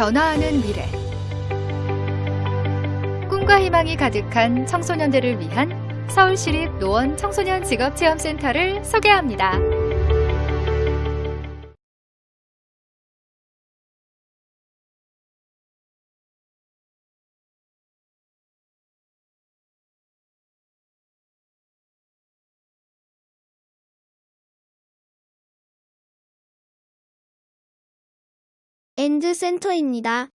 변화하는 미래. 꿈과 희망이 가득한 청소년들을 위한 서울시립 노원 청소년 직업체험센터를 소개합니다. 엔드센터입니다.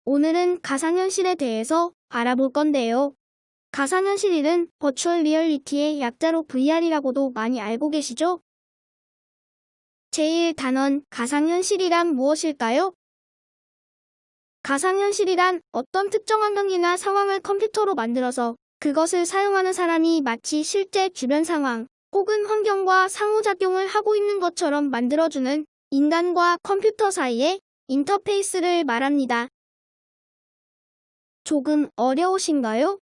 오늘은 가상현실에 대해서 알아볼 건데요. 가상현실은 버추얼 리얼리티의 약자로 VR이라고도 많이 알고 계시죠? 제1단원 가상현실이란 무엇일까요? 가상현실이란 어떤 특정 환경이나 상황을 컴퓨터로 만들어서 그것을 사용하는 사람이 마치 실제 주변 상황 혹은 환경과 상호작용을 하고 있는 것처럼 만들어주는 인간과 컴퓨터 사이의 인터페이스를 말합니다. 조금 어려우신가요?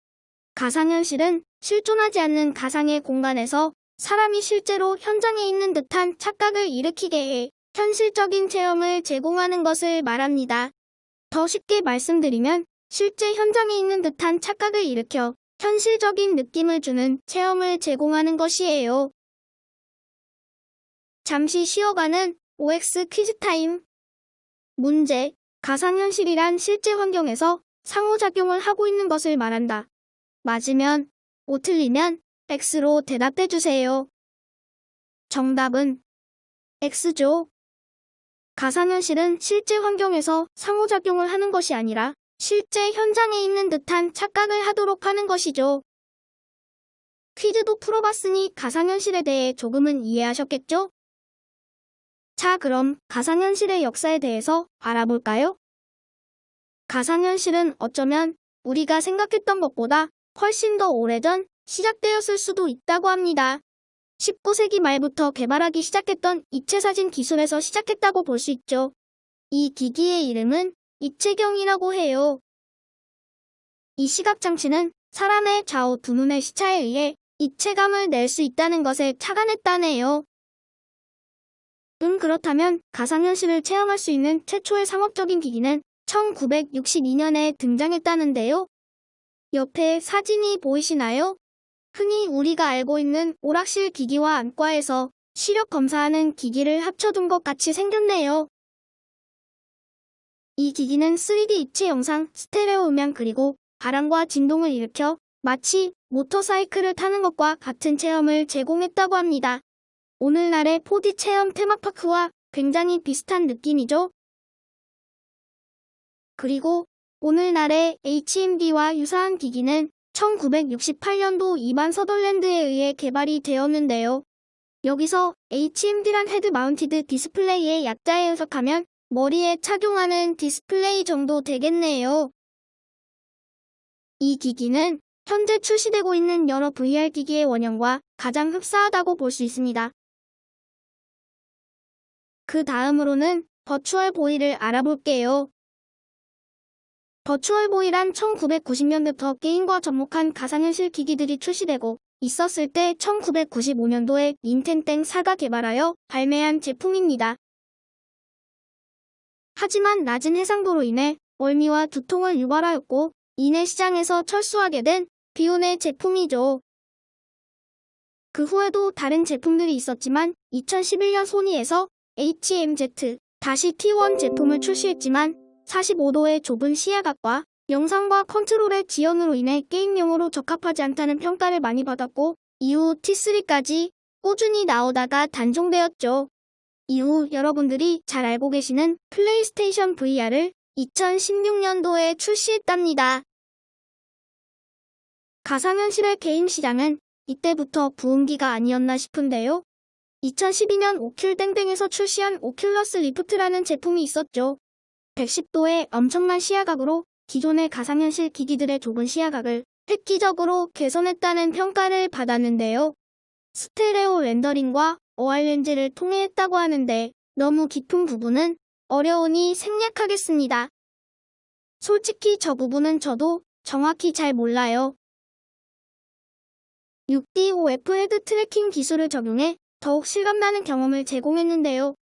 가상현실은 실존하지 않는 가상의 공간에서 사람이 실제로 현장에 있는 듯한 착각을 일으키게 해 현실적인 체험을 제공하는 것을 말합니다. 더 쉽게 말씀드리면 실제 현장에 있는 듯한 착각을 일으켜 현실적인 느낌을 주는 체험을 제공하는 것이에요. 잠시 쉬어가는 OX 퀴즈 타임. 문제. 가상현실이란 실제 환경에서 상호작용을 하고 있는 것을 말한다. 맞으면 O, 틀리면 X로 대답해주세요. 정답은 X죠. 가상현실은 실제 환경에서 상호작용을 하는 것이 아니라 실제 현장에 있는 듯한 착각을 하도록 하는 것이죠. 퀴즈도 풀어봤으니 가상현실에 대해 조금은 이해하셨겠죠? 자, 그럼 가상현실의 역사에 대해서 알아볼까요? 가상현실은 어쩌면 우리가 생각했던 것보다 훨씬 더 오래전 시작되었을 수도 있다고 합니다. 19세기 말부터 개발하기 시작했던 입체사진 기술에서 시작했다고 볼 수 있죠. 이 기기의 이름은 입체경이라고 해요. 이 시각장치는 사람의 좌우 두 눈의 시차에 의해 입체감을 낼 수 있다는 것을 착안했다네요. 그렇다면 가상현실을 체험할 수 있는 최초의 상업적인 기기는 1962년에 등장했다는데요. 옆에 사진이 보이시나요? 흔히 우리가 알고 있는 오락실 기기와 안과에서 시력 검사하는 기기를 합쳐둔 것 같이 생겼네요. 이 기기는 3D 입체 영상, 스테레오 음향 그리고 바람과 진동을 일으켜 마치 모터사이클을 타는 것과 같은 체험을 제공했다고 합니다. 오늘날의 4D 체험 테마파크와 굉장히 비슷한 느낌이죠? 그리고 오늘날의 HMD와 유사한 기기는 1968년도 이반 서덜랜드에 의해 개발이 되었는데요. 여기서 HMD란 헤드 마운티드 디스플레이의 약자에 해석하면 머리에 착용하는 디스플레이 정도 되겠네요. 이 기기는 현재 출시되고 있는 여러 VR 기기의 원형과 가장 흡사하다고 볼 수 있습니다. 그 다음으로는 버추얼 보이를 알아볼게요. 버추얼 보이란 1990년대부터 게임과 접목한 가상현실 기기들이 출시되고 있었을 때 1995년도에 닌텐땡사가 개발하여 발매한 제품입니다. 하지만 낮은 해상도로 인해 멀미와 두통을 유발하였고 이내 시장에서 철수하게 된 비운의 제품이죠. 그 후에도 다른 제품들이 있었지만 2011년 소니에서 HMZ-T1 제품을 출시했지만 45도의 좁은 시야각과 영상과 컨트롤의 지연으로 인해 게임용으로 적합하지 않다는 평가를 많이 받았고 이후 T3까지 꾸준히 나오다가 단종되었죠. 이후 여러분들이 잘 알고 계시는 플레이스테이션 VR을 2016년도에 출시했답니다. 가상현실의 게임 시장은 이때부터 부흥기가 아니었나 싶은데요. 2012년 오큘땡땡에서 출시한 오큘러스 리프트라는 제품이 있었죠. 110도의 엄청난 시야각으로 기존의 가상현실 기기들의 좁은 시야각을 획기적으로 개선했다는 평가를 받았는데요. 스테레오 렌더링과 OR 렌즈를 통해 했다고 하는데 너무 깊은 부분은 어려우니 생략하겠습니다. 솔직히 저 부분은 저도 정확히 잘 몰라요. 6D-OF 헤드 트래킹 기술을 적용해 더욱 실감나는 경험을 제공했는데요.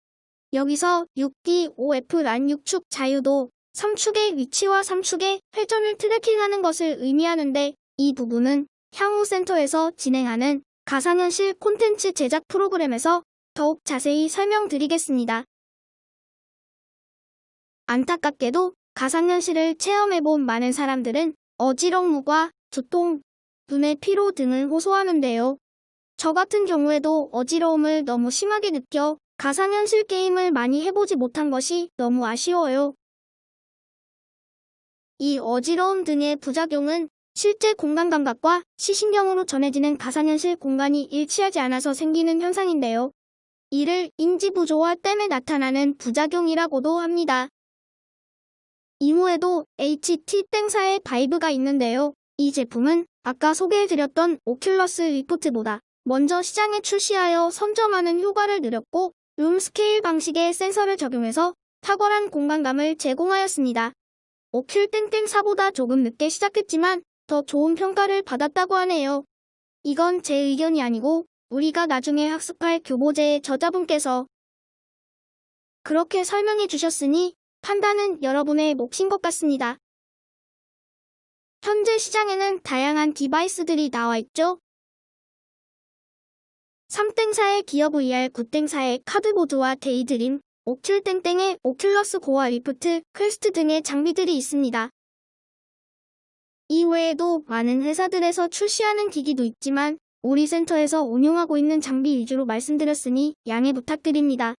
여기서 6D-OF 란 6축 자유도 삼축의 위치와 삼축의 회전을 트래킹하는 것을 의미하는데 이 부분은 향후 센터에서 진행하는 가상현실 콘텐츠 제작 프로그램에서 더욱 자세히 설명드리겠습니다. 안타깝게도 가상현실을 체험해본 많은 사람들은 어지러움과 두통, 눈의 피로 등을 호소하는데요. 저 같은 경우에도 어지러움을 너무 심하게 느껴 가상현실 게임을 많이 해보지 못한 것이 너무 아쉬워요. 이 어지러움 등의 부작용은 실제 공간 감각과 시신경으로 전해지는 가상현실 공간이 일치하지 않아서 생기는 현상인데요. 이를 인지부조화 때문에 나타나는 부작용이라고도 합니다. 이후에도 HT 땡사의 바이브가 있는데요. 이 제품은 아까 소개해드렸던 오큘러스 리프트보다 먼저 시장에 출시하여 선점하는 효과를 누렸고 룸 스케일 방식의 센서를 적용해서 탁월한 공간감을 제공하였습니다. 오큘 땡땡사보다 조금 늦게 시작했지만 더 좋은 평가를 받았다고 하네요. 이건 제 의견이 아니고 우리가 나중에 학습할 교보제의 저자분께서 그렇게 설명해 주셨으니 판단은 여러분의 몫인 것 같습니다. 현재 시장에는 다양한 디바이스들이 나와 있죠. 3땡사의 기어 VR, 9땡사의 카드보드와 데이드림, 오큘땡땡의 오큘러스 고와 리프트, 퀘스트 등의 장비들이 있습니다. 이외에도 많은 회사들에서 출시하는 기기도 있지만 우리 센터에서 운용하고 있는 장비 위주로 말씀드렸으니 양해 부탁드립니다.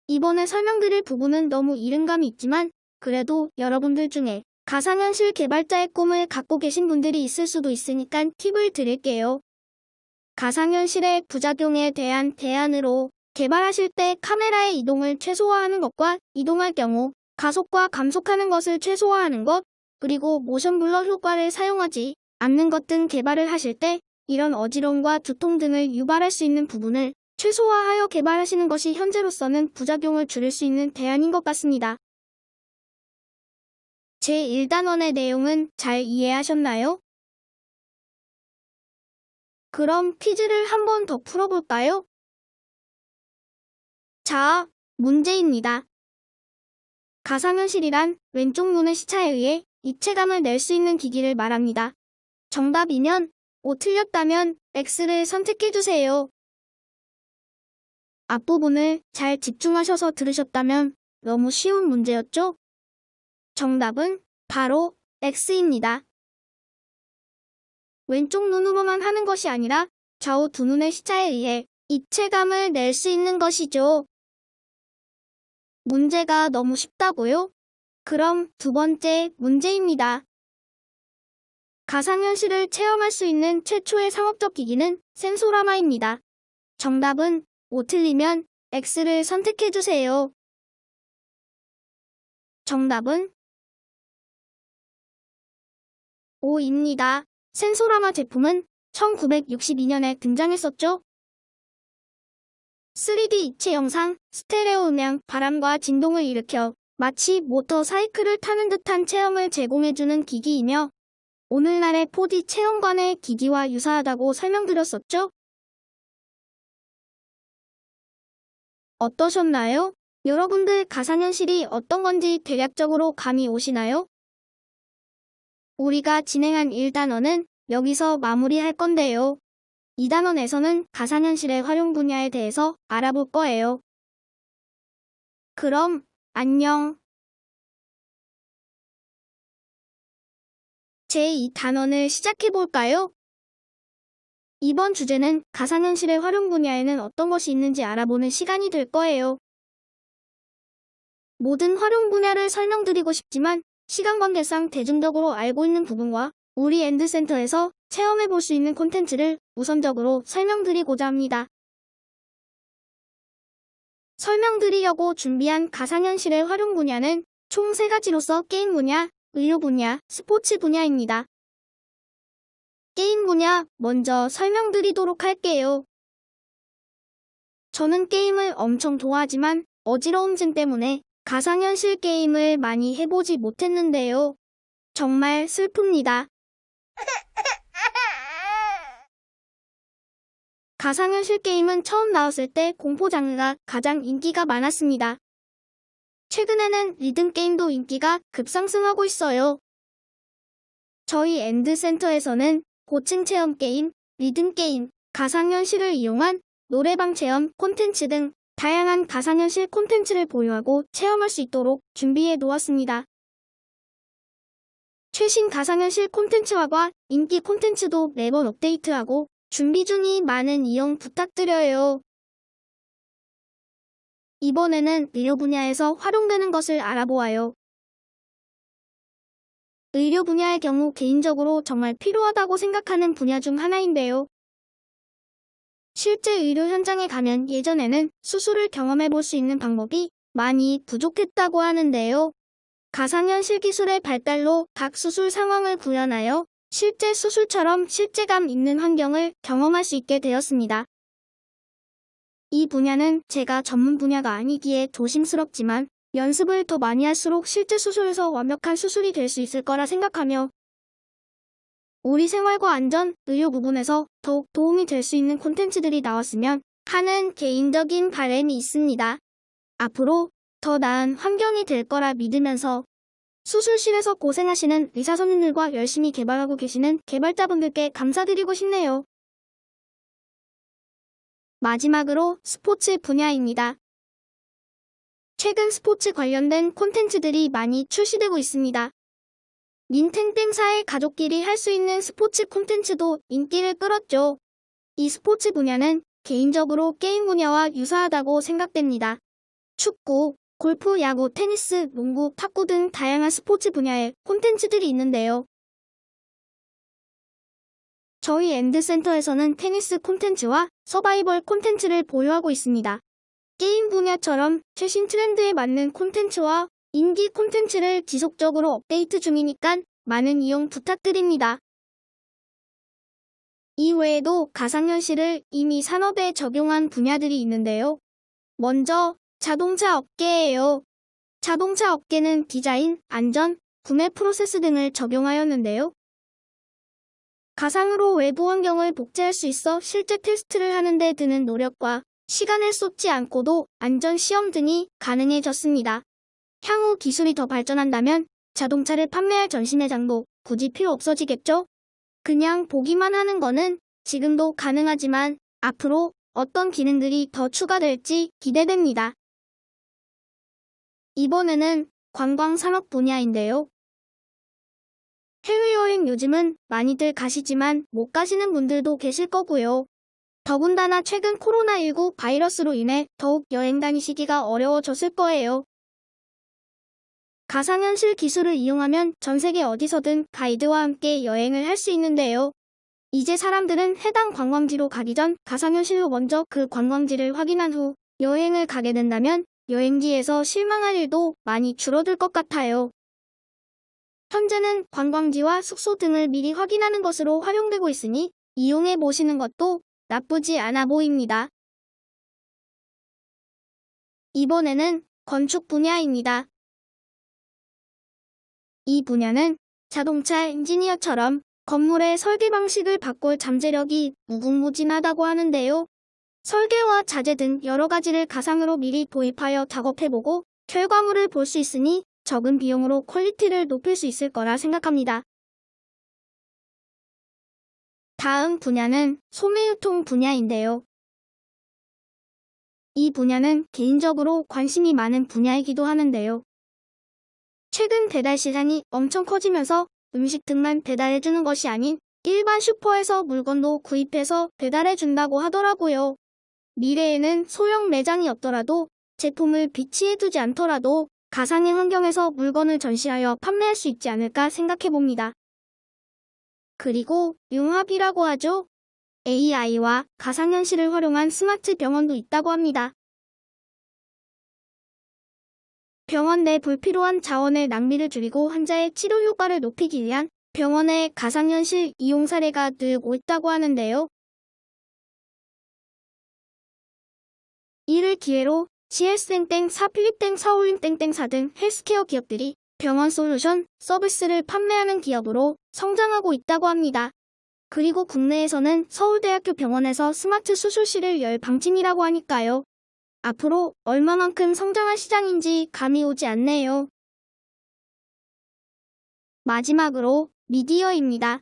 이번에 설명드릴 부분은 너무 이른감이 있지만 그래도 여러분들 중에 가상현실 개발자의 꿈을 갖고 계신 분들이 있을 수도 있으니까 팁을 드릴게요. 가상현실의 부작용에 대한 대안으로 개발하실 때 카메라의 이동을 최소화하는 것과 이동할 경우 가속과 감속하는 것을 최소화하는 것, 그리고 모션 블러 효과를 사용하지 않는 것 등 개발을 하실 때 이런 어지러움과 두통 등을 유발할 수 있는 부분을 최소화하여 개발하시는 것이 현재로서는 부작용을 줄일 수 있는 대안인 것 같습니다. 제1단원의 내용은 잘 이해하셨나요? 그럼 퀴즈를 한 번 더 풀어볼까요? 자, 문제입니다. 가상현실이란 왼쪽 눈의 시차에 의해 입체감을 낼 수 있는 기기를 말합니다. 정답이면 O, 틀렸다면 X를 선택해주세요. 앞부분을 잘 집중하셔서 들으셨다면 너무 쉬운 문제였죠? 정답은 바로 X입니다. 왼쪽 눈으로만 하는 것이 아니라 좌우 두 눈의 시차에 의해 입체감을 낼 수 있는 것이죠. 문제가 너무 쉽다고요? 그럼 두 번째 문제입니다. 가상현실을 체험할 수 있는 최초의 상업적 기기는 센소라마입니다. 정답은 O, 틀리면 X를 선택해주세요. 정답은 O입니다. 센소라마 제품은 1962년에 등장했었죠. 3D 입체 영상, 스테레오 음향, 바람과 진동을 일으켜 마치 모터 사이클을 타는 듯한 체험을 제공해주는 기기이며 오늘날의 4D 체험관의 기기와 유사하다고 설명드렸었죠. 어떠셨나요? 여러분들 가상현실이 어떤 건지 대략적으로 감이 오시나요? 우리가 진행한 1단원은 여기서 마무리할 건데요. 2단원에서는 가상현실의 활용 분야에 대해서 알아볼 거예요. 그럼 안녕. 제2단원을 시작해볼까요? 이번 주제는 가상현실의 활용 분야에는 어떤 것이 있는지 알아보는 시간이 될 거예요. 모든 활용 분야를 설명드리고 싶지만 시간 관계상 대중적으로 알고 있는 부분과 우리 엔드센터에서 체험해볼 수 있는 콘텐츠를 우선적으로 설명드리고자 합니다. 설명드리려고 준비한 가상현실의 활용 분야는 총 3가지로서 게임 분야, 의료 분야, 스포츠 분야입니다. 게임 분야 먼저 설명드리도록 할게요. 저는 게임을 엄청 좋아하지만 어지러움증 때문에 가상현실 게임을 많이 해보지 못했는데요. 정말 슬픕니다. 가상현실 게임은 처음 나왔을 때 공포 장르가 가장 인기가 많았습니다. 최근에는 리듬 게임도 인기가 급상승하고 있어요. 저희 엔드센터에서는 고층 체험 게임, 리듬 게임, 가상현실을 이용한 노래방 체험 콘텐츠 등 다양한 가상현실 콘텐츠를 보유하고 체험할 수 있도록 준비해 놓았습니다. 최신 가상현실 콘텐츠화과 인기 콘텐츠도 매번 업데이트하고 준비 중이 많은 이용 부탁드려요. 이번에는 의료 분야에서 활용되는 것을 알아보아요. 의료 분야의 경우 개인적으로 정말 필요하다고 생각하는 분야 중 하나인데요. 실제 의료 현장에 가면 예전에는 수술을 경험해 볼 수 있는 방법이 많이 부족했다고 하는데요. 가상현실 기술의 발달로 각 수술 상황을 구현하여 실제 수술처럼 실제감 있는 환경을 경험할 수 있게 되었습니다. 이 분야는 제가 전문 분야가 아니기에 조심스럽지만 연습을 더 많이 할수록 실제 수술에서 완벽한 수술이 될 수 있을 거라 생각하며 우리 생활과 안전, 의료 부분에서 더욱 도움이 될 수 있는 콘텐츠들이 나왔으면 하는 개인적인 바람이 있습니다. 앞으로 더 나은 환경이 될 거라 믿으면서 수술실에서 고생하시는 의사 선생님들과 열심히 개발하고 계시는 개발자분들께 감사드리고 싶네요. 마지막으로 스포츠 분야입니다. 최근 스포츠 관련된 콘텐츠들이 많이 출시되고 있습니다. 닌텐땡사의 가족끼리 할 수 있는 스포츠 콘텐츠도 인기를 끌었죠. 이 스포츠 분야는 개인적으로 게임 분야와 유사하다고 생각됩니다. 축구, 골프, 야구, 테니스, 농구, 탁구 등 다양한 스포츠 분야의 콘텐츠들이 있는데요. 저희 엔드센터에서는 테니스 콘텐츠와 서바이벌 콘텐츠를 보유하고 있습니다. 게임 분야처럼 최신 트렌드에 맞는 콘텐츠와 인기 콘텐츠를 지속적으로 업데이트 중이니까 많은 이용 부탁드립니다. 이외에도 가상현실을 이미 산업에 적용한 분야들이 있는데요. 먼저 자동차 업계예요. 자동차 업계는 디자인, 안전, 구매 프로세스 등을 적용하였는데요. 가상으로 외부 환경을 복제할 수 있어 실제 테스트를 하는 데 드는 노력과 시간을 쏟지 않고도 안전 시험 등이 가능해졌습니다. 향후 기술이 더 발전한다면 자동차를 판매할 전시 매장도 굳이 필요 없어지겠죠? 그냥 보기만 하는 거는 지금도 가능하지만 앞으로 어떤 기능들이 더 추가될지 기대됩니다. 이번에는 관광산업 분야인데요. 해외여행 요즘은 많이들 가시지만 못 가시는 분들도 계실 거고요. 더군다나 최근 코로나19 바이러스로 인해 더욱 여행 다니시기가 어려워졌을 거예요. 가상현실 기술을 이용하면 전 세계 어디서든 가이드와 함께 여행을 할 수 있는데요. 이제 사람들은 해당 관광지로 가기 전 가상현실로 먼저 그 관광지를 확인한 후 여행을 가게 된다면 여행지에서 실망할 일도 많이 줄어들 것 같아요. 현재는 관광지와 숙소 등을 미리 확인하는 것으로 활용되고 있으니 이용해 보시는 것도 나쁘지 않아 보입니다. 이번에는 건축 분야입니다. 이 분야는 자동차 엔지니어처럼 건물의 설계 방식을 바꿀 잠재력이 무궁무진하다고 하는데요. 설계와 자재 등 여러 가지를 가상으로 미리 도입하여 작업해보고 결과물을 볼 수 있으니 적은 비용으로 퀄리티를 높일 수 있을 거라 생각합니다. 다음 분야는 소매유통 분야인데요. 이 분야는 개인적으로 관심이 많은 분야이기도 하는데요. 최근 배달 시장이 엄청 커지면서 음식 등만 배달해주는 것이 아닌 일반 슈퍼에서 물건도 구입해서 배달해준다고 하더라고요. 미래에는 소형 매장이 없더라도 제품을 비치해두지 않더라도 가상의 환경에서 물건을 전시하여 판매할 수 있지 않을까 생각해봅니다. 그리고 융합이라고 하죠. AI와 가상현실을 활용한 스마트 병원도 있다고 합니다. 병원 내 불필요한 자원의 낭비를 줄이고 환자의 치료 효과를 높이기 위한 병원의 가상현실 이용 사례가 늘고 있다고 하는데요. 이를 기회로 GS땡땡4, 필립땡4, 올림땡땡4 등 헬스케어 기업들이 병원 솔루션, 서비스를 판매하는 기업으로 성장하고 있다고 합니다. 그리고 국내에서는 서울대학교 병원에서 스마트 수술실을 열 방침이라고 하니까요. 앞으로 얼마만큼 성장할 시장인지 감이 오지 않네요. 마지막으로 미디어입니다.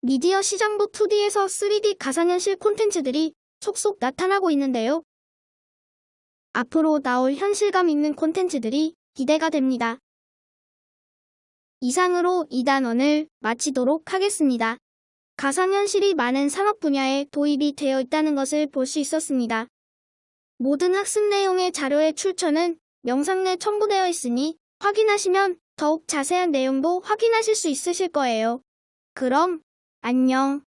미디어 시장도 2D에서 3D 가상현실 콘텐츠들이 속속 나타나고 있는데요. 앞으로 나올 현실감 있는 콘텐츠들이 기대가 됩니다. 이상으로 2단원을 마치도록 하겠습니다. 가상현실이 많은 산업 분야에 도입이 되어 있다는 것을 볼 수 있었습니다. 모든 학습 내용의 자료의 출처는 영상 내 첨부되어 있으니 확인하시면 더욱 자세한 내용도 확인하실 수 있으실 거예요. 그럼 안녕.